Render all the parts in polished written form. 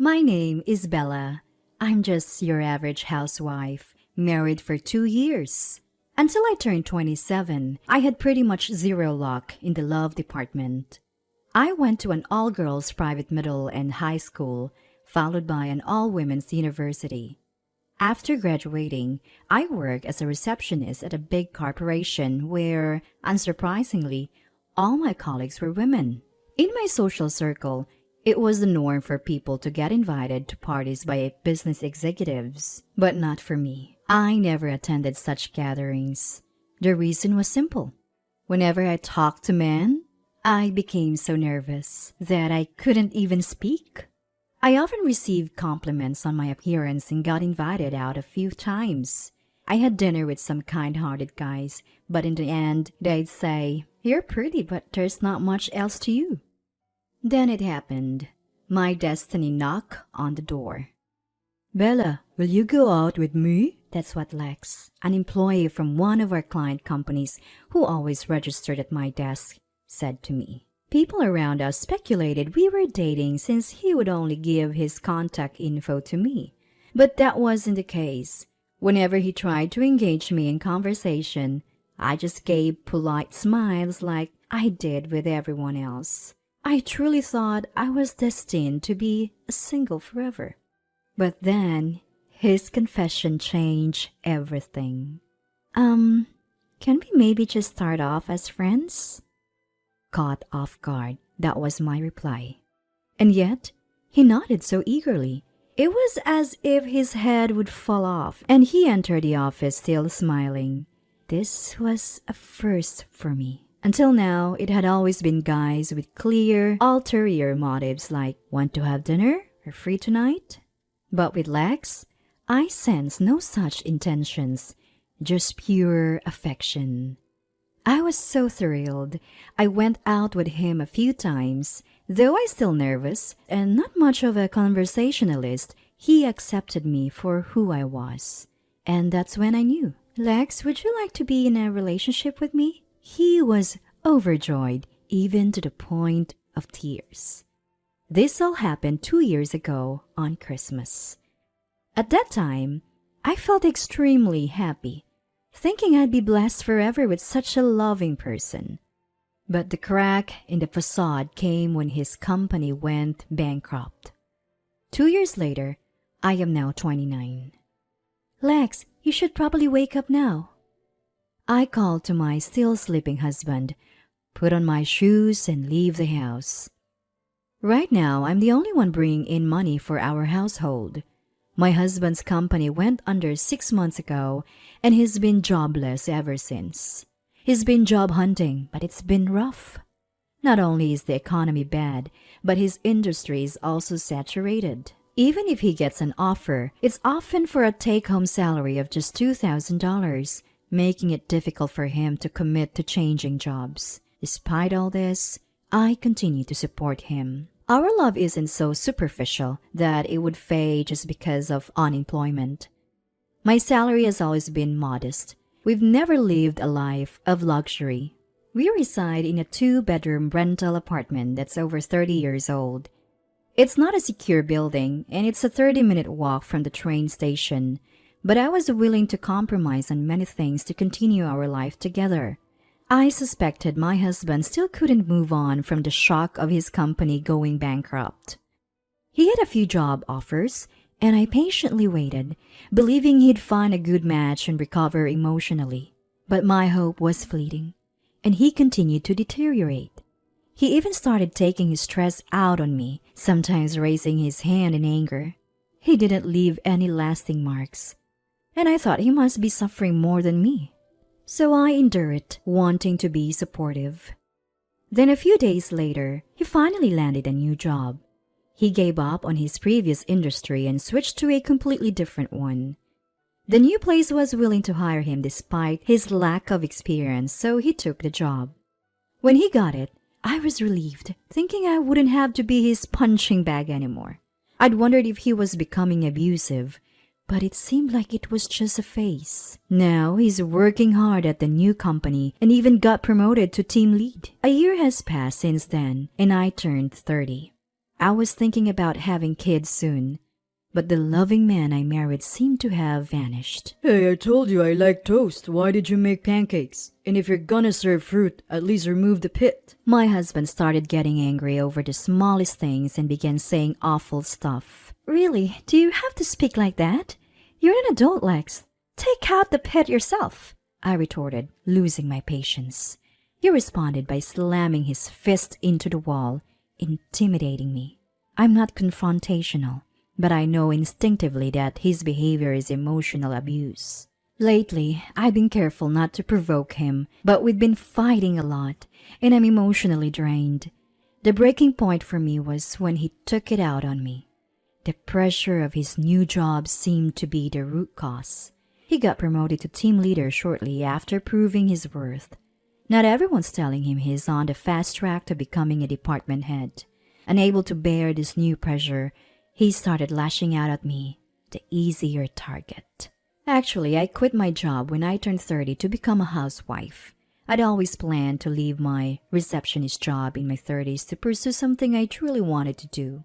My name is Bella. I'm just your average housewife, married for 2 years. Until I turned 27, I had pretty much zero luck in the love department. I went to an all-girls private middle and high school, followed by an all-women's university. After graduating, I worked as a receptionist at a big corporation where, unsurprisingly, all my colleagues were women. In my social circle, it was the norm for people to get invited to parties by business executives, but not for me. I never attended such gatherings. The reason was simple. Whenever I talked to men, I became so nervous that I couldn't even speak. I often received compliments on my appearance and got invited out a few times. I had dinner with some kind-hearted guys, but in the end, they'd say, "You're pretty, but there's not much else to you." Then it happened. My destiny knocked on the door. "Bella, will you go out with me?" That's what Lex, an employee from one of our client companies who always registered at my desk, said to me. People around us speculated we were dating since he would only give his contact info to me. But that wasn't the case. Whenever he tried to engage me in conversation, I just gave polite smiles like I did with everyone else. I truly thought I was destined to be single forever. But then, his confession changed everything. Can we maybe just start off as friends?" Caught off guard, that was my reply. And yet, he nodded so eagerly. It was as if his head would fall off, and he entered the office still smiling. This was a first for me. Until now, it had always been guys with clear, ulterior motives like, "Want to have dinner? Or free tonight?" But with Lex, I sensed no such intentions, just pure affection. I was so thrilled. I went out with him a few times. Though I still nervous and not much of a conversationalist, he accepted me for who I was. And that's when I knew. "Lex, would you like to be in a relationship with me?" He was overjoyed, even to the point of tears. This all happened 2 years ago on Christmas. At that time, I felt extremely happy, thinking I'd be blessed forever with such a loving person. But the crack in the facade came when his company went bankrupt. 2 years later, I am now 29. "Lex, you should probably wake up now." I called to my still sleeping husband, put on my shoes, and leave the house. Right now, I'm the only one bringing in money for our household. My husband's company went under 6 months ago, and he's been jobless ever since. He's been job hunting, but it's been rough. Not only is the economy bad, but his industry is also saturated. Even if he gets an offer, it's often for a take-home salary of just $2,000, making it difficult for him to commit to changing jobs. Despite all this, I continue to support him. Our love isn't so superficial that it would fade just because of unemployment. My salary has always been modest. We've never lived a life of luxury. We reside in a 2-bedroom rental apartment that's over 30 years old. It's not a secure building, and it's a 30-minute walk from the train station, but I was willing to compromise on many things to continue our life together. I suspected my husband still couldn't move on from the shock of his company going bankrupt. He had a few job offers, and I patiently waited, believing he'd find a good match and recover emotionally. But my hope was fleeting, and he continued to deteriorate. He even started taking his stress out on me, sometimes raising his hand in anger. He didn't leave any lasting marks, and I thought he must be suffering more than me. So I endured it, wanting to be supportive. Then a few days later, he finally landed a new job. He gave up on his previous industry and switched to a completely different one. The new place was willing to hire him despite his lack of experience, so he took the job. When he got it, I was relieved, thinking I wouldn't have to be his punching bag anymore. I'd wondered if he was becoming abusive, but it seemed like it was just a phase. Now he's working hard at the new company and even got promoted to team lead. A year has passed since then, and I turned 30. I was thinking about having kids soon, but the loving man I married seemed to have vanished. Hey, I told you I like toast. Why did you make pancakes? And if you're gonna serve fruit, at least remove the pit. My husband started getting angry over the smallest things and began saying awful stuff. Really? Do you have to speak like that? You're an adult, Lex. Take out the pit yourself, I retorted, losing my patience. He responded by slamming his fist into the wall, intimidating me. I'm not confrontational, but I know instinctively that his behavior is emotional abuse. Lately, I've been careful not to provoke him, but we've been fighting a lot, and I'm emotionally drained. The breaking point for me was when he took it out on me. The pressure of his new job seemed to be the root cause. He got promoted to team leader shortly after proving his worth. Not everyone's telling him he's on the fast track to becoming a department head. Unable to bear this new pressure, he started lashing out at me, the easier target. Actually, I quit my job when I turned 30 to become a housewife. I'd always planned to leave my receptionist job in my 30s to pursue something I truly wanted to do.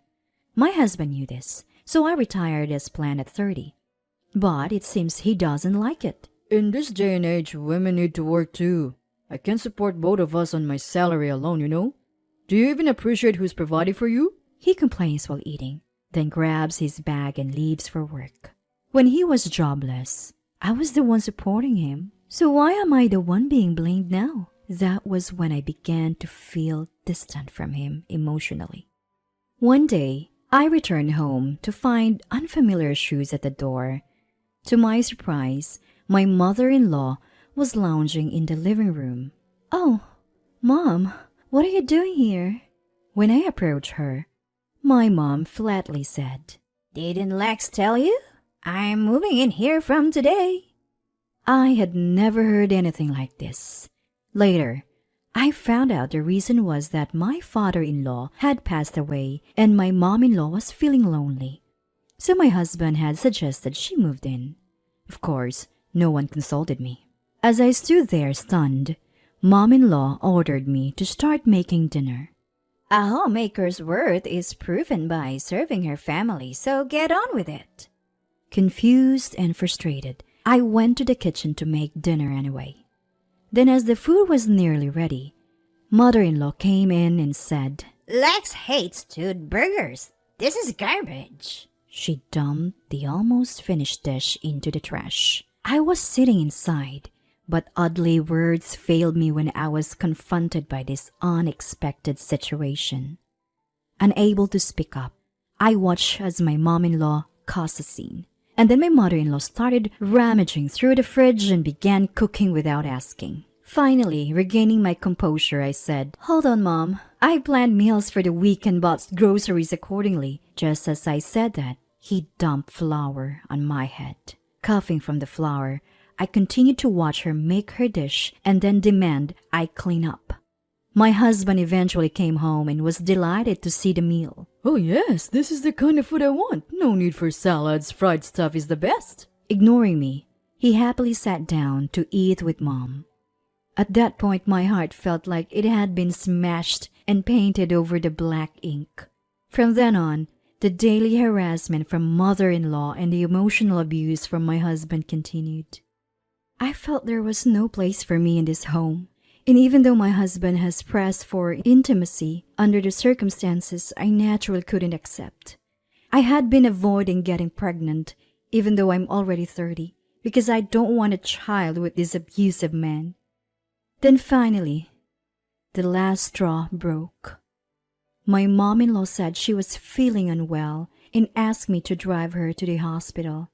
My husband knew this, so I retired as planned at 30. But it seems he doesn't like it. In this day and age, women need to work too. I can't support both of us on my salary alone, you know? Do you even appreciate who's providing for you? He complains while eating, then grabs his bag and leaves for work. When he was jobless, I was the one supporting him. So why am I the one being blamed now? That was when I began to feel distant from him emotionally. One day, I returned home to find unfamiliar shoes at the door. To my surprise, my mother-in-law was lounging in the living room. "Oh, Mom, what are you doing here?" When I approached her, my mom flatly said, "Didn't Lex tell you? I'm moving in here from today." I had never heard anything like this. Later, I found out the reason was that my father-in-law had passed away and my mom-in-law was feeling lonely. So my husband had suggested she moved in. Of course, no one consulted me. As I stood there stunned, Mom-in-law ordered me to start making dinner. A homemaker's worth is proven by serving her family, so get on with it. Confused and frustrated, I went to the kitchen to make dinner anyway. Then as the food was nearly ready, Mother-in-law came in and said, "Lex hates stewed burgers. This is garbage." She dumped the almost finished dish into the trash. I was sitting inside, but oddly words failed me when I was confronted by this unexpected situation. Unable to speak up, I watched as my mom-in-law caused a scene. And then my mother-in-law started rummaging through the fridge and began cooking without asking. Finally, regaining my composure, I said, "Hold on, Mom. I planned meals for the week and bought groceries accordingly." Just as I said that, he dumped flour on my head. Coughing from the flour, I continued to watch her make her dish and then demand I clean up. My husband eventually came home and was delighted to see the meal. "Oh yes, this is the kind of food I want. No need for salads. Fried stuff is the best." Ignoring me, he happily sat down to eat with Mom. At that point, my heart felt like it had been smashed and painted over the black ink. From then on, the daily harassment from mother-in-law and the emotional abuse from my husband continued. I felt there was no place for me in this home. And even though my husband has pressed for intimacy, under the circumstances, I naturally couldn't accept. I had been avoiding getting pregnant, even though I'm already 30, because I don't want a child with this abusive man. Then finally, the last straw broke. My mom-in-law said she was feeling unwell and asked me to drive her to the hospital.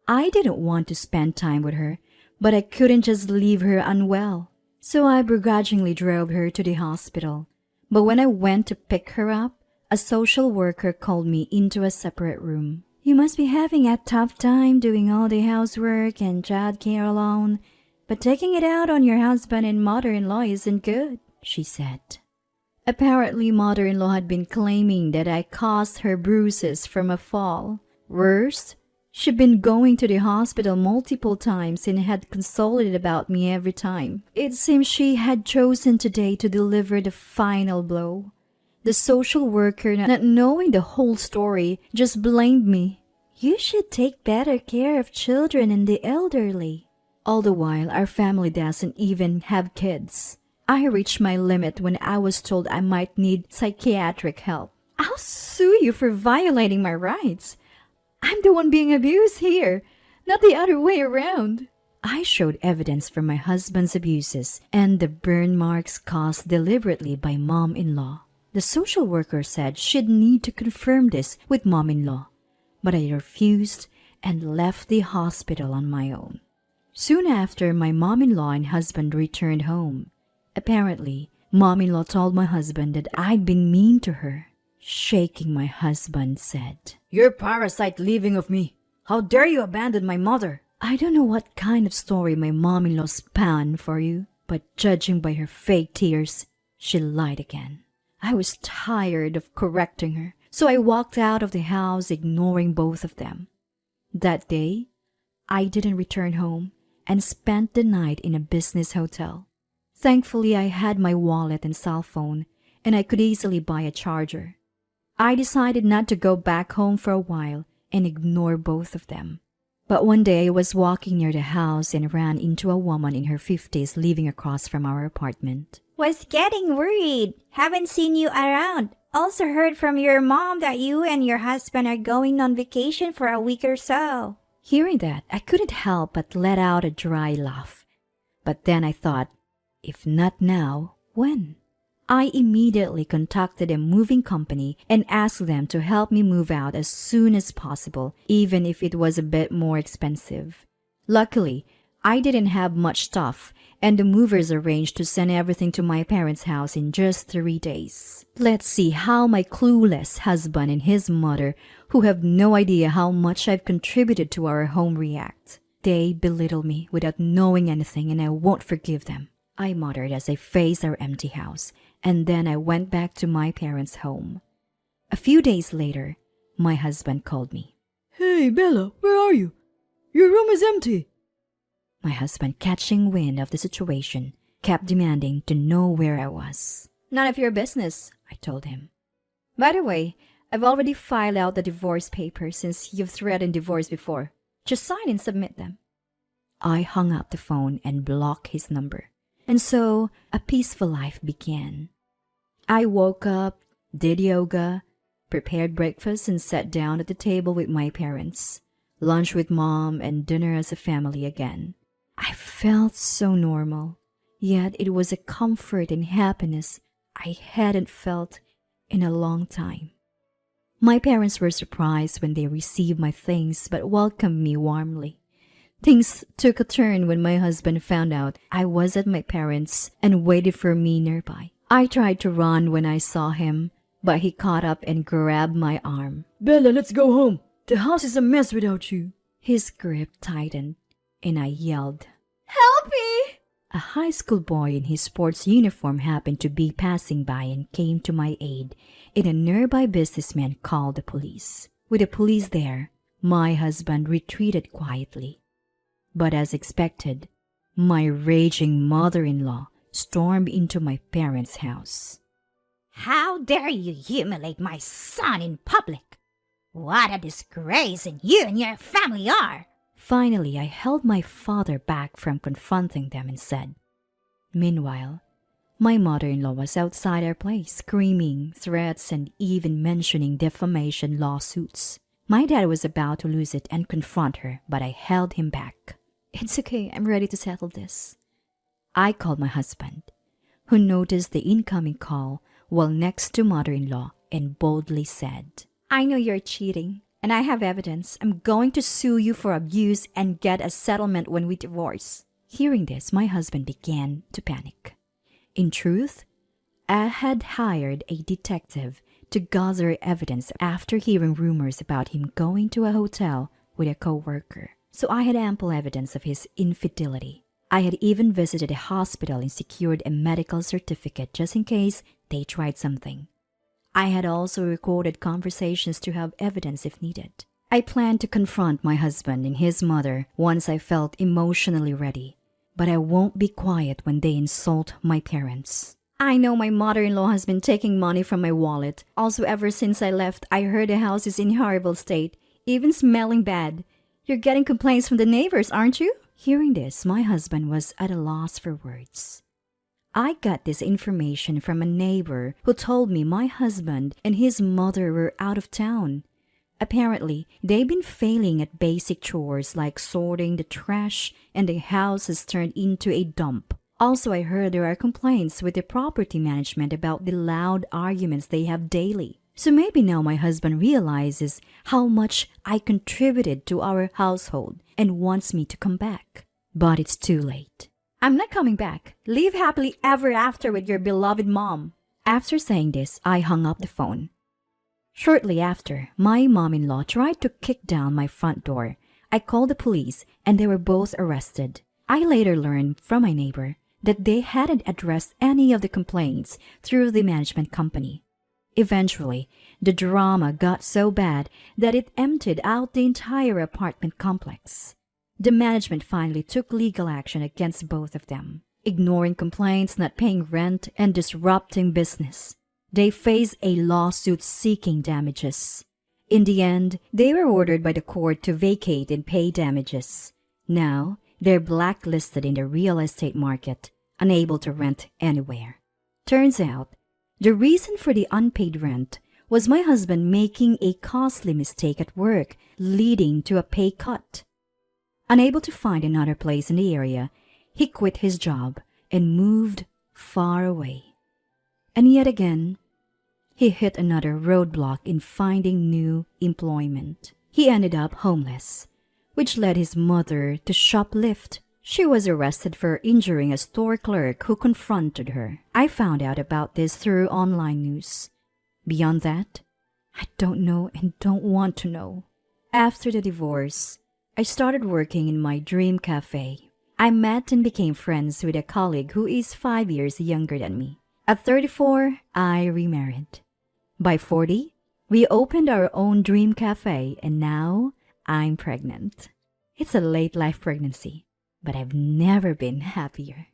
I didn't want to spend time with her, but I couldn't just leave her unwell. So I begrudgingly drove her to the hospital. But when I went to pick her up, a social worker called me into a separate room. "You must be having a tough time doing all the housework and childcare alone, but taking it out on your husband and mother-in-law isn't good," she said. Apparently, mother-in-law had been claiming that I caused her bruises from a fall. Worse, she'd been going to the hospital multiple times and had consulted about me every time. It seems she had chosen today to deliver the final blow. The social worker, not knowing the whole story, just blamed me. You should take better care of children and the elderly. All the while, our family doesn't even have kids. I reached my limit when I was told I might need psychiatric help. I'll sue you for violating my rights. I'm the one being abused here, not the other way around. I showed evidence for my husband's abuses and the burn marks caused deliberately by mom-in-law. The social worker said she'd need to confirm this with mom-in-law, but I refused and left the hospital on my own. Soon after, my mom-in-law and husband returned home. Apparently, mom-in-law told my husband that I'd been mean to her. Shaking my husband said, You're a parasite leaving of me. How dare you abandon my mother? I don't know what kind of story my mom-in-law spun for you, but judging by her fake tears, she lied again. I was tired of correcting her, so I walked out of the house ignoring both of them. That day, I didn't return home and spent the night in a business hotel. Thankfully, I had my wallet and cell phone, and I could easily buy a charger. I decided not to go back home for a while and ignore both of them. But one day I was walking near the house and ran into a woman in her 50s living across from our apartment. Was getting worried. Haven't seen you around. Also heard from your mom that you and your husband are going on vacation for a week or so. Hearing that, I couldn't help but let out a dry laugh. But then I thought, if not now, when? I immediately contacted a moving company and asked them to help me move out as soon as possible, even if it was a bit more expensive. Luckily, I didn't have much stuff, and the movers arranged to send everything to my parents' house in just 3 days. Let's see how my clueless husband and his mother, who have no idea how much I've contributed to our home, react. They belittle me without knowing anything, and I won't forgive them. I muttered as I faced our empty house, and then I went back to my parents' home. A few days later, my husband called me. Hey, Bella, where are you? Your room is empty. My husband, catching wind of the situation, kept demanding to know where I was. None of your business, I told him. By the way, I've already filed out the divorce papers since you've threatened divorce before. Just sign and submit them. I hung up the phone and blocked his number. And so, a peaceful life began. I woke up, did yoga, prepared breakfast, and sat down at the table with my parents. Lunch with mom and dinner as a family again. I felt so normal, yet it was a comfort and happiness I hadn't felt in a long time. My parents were surprised when they received my things but welcomed me warmly. Things took a turn when my husband found out I was at my parents' and waited for me nearby. I tried to run when I saw him, but he caught up and grabbed my arm. Bella, let's go home. The house is a mess without you. His grip tightened, and I yelled, Help me! A high school boy in his sports uniform happened to be passing by and came to my aid, and a nearby businessman called the police. With the police there, my husband retreated quietly. But as expected, my raging mother-in-law stormed into my parents' house. How dare you humiliate my son in public? What a disgrace you and your family are! Finally, I held my father back from confronting them and said. Meanwhile, my mother-in-law was outside our place, screaming threats and even mentioning defamation lawsuits. My dad was about to lose it and confront her, but I held him back. It's okay, I'm ready to settle this. I called my husband, who noticed the incoming call while next to mother-in-law and boldly said, I know you're cheating, and I have evidence. I'm going to sue you for abuse and get a settlement when we divorce. Hearing this, my husband began to panic. In truth, I had hired a detective to gather evidence after hearing rumors about him going to a hotel with a co-worker. So I had ample evidence of his infidelity. I had even visited a hospital and secured a medical certificate just in case they tried something. I had also recorded conversations to have evidence if needed. I planned to confront my husband and his mother once I felt emotionally ready, but I won't be quiet when they insult my parents. I know my mother-in-law has been taking money from my wallet. Also, ever since I left, I heard the house is in horrible state, even smelling bad. You're getting complaints from the neighbors, aren't you? Hearing this, my husband was at a loss for words. I got this information from a neighbor who told me my husband and his mother were out of town. Apparently, they've been failing at basic chores like sorting the trash, and the house has turned into a dump. Also, I heard there are complaints with the property management about the loud arguments they have daily. So maybe now my husband realizes how much I contributed to our household and wants me to come back. But it's too late. I'm not coming back. Live happily ever after with your beloved mom. After saying this, I hung up the phone. Shortly after, my mom-in-law tried to kick down my front door. I called the police and they were both arrested. I later learned from my neighbor that they hadn't addressed any of the complaints through the management company. Eventually, the drama got so bad that it emptied out the entire apartment complex. The management finally took legal action against both of them, ignoring complaints, not paying rent, and disrupting business. They faced a lawsuit seeking damages. In the end, they were ordered by the court to vacate and pay damages. Now, they're blacklisted in the real estate market, unable to rent anywhere. Turns out, the reason for the unpaid rent was my husband making a costly mistake at work, leading to a pay cut. Unable to find another place in the area, he quit his job and moved far away. And yet again, he hit another roadblock in finding new employment. He ended up homeless, which led his mother to shoplift. She was arrested for injuring a store clerk who confronted her. I found out about this through online news. Beyond that, I don't know and don't want to know. After the divorce, I started working in my dream cafe. I met and became friends with a colleague who is 5 years younger than me. At 34, I remarried. By 40, we opened our own dream cafe, and now I'm pregnant. It's a late life pregnancy, but I've never been happier.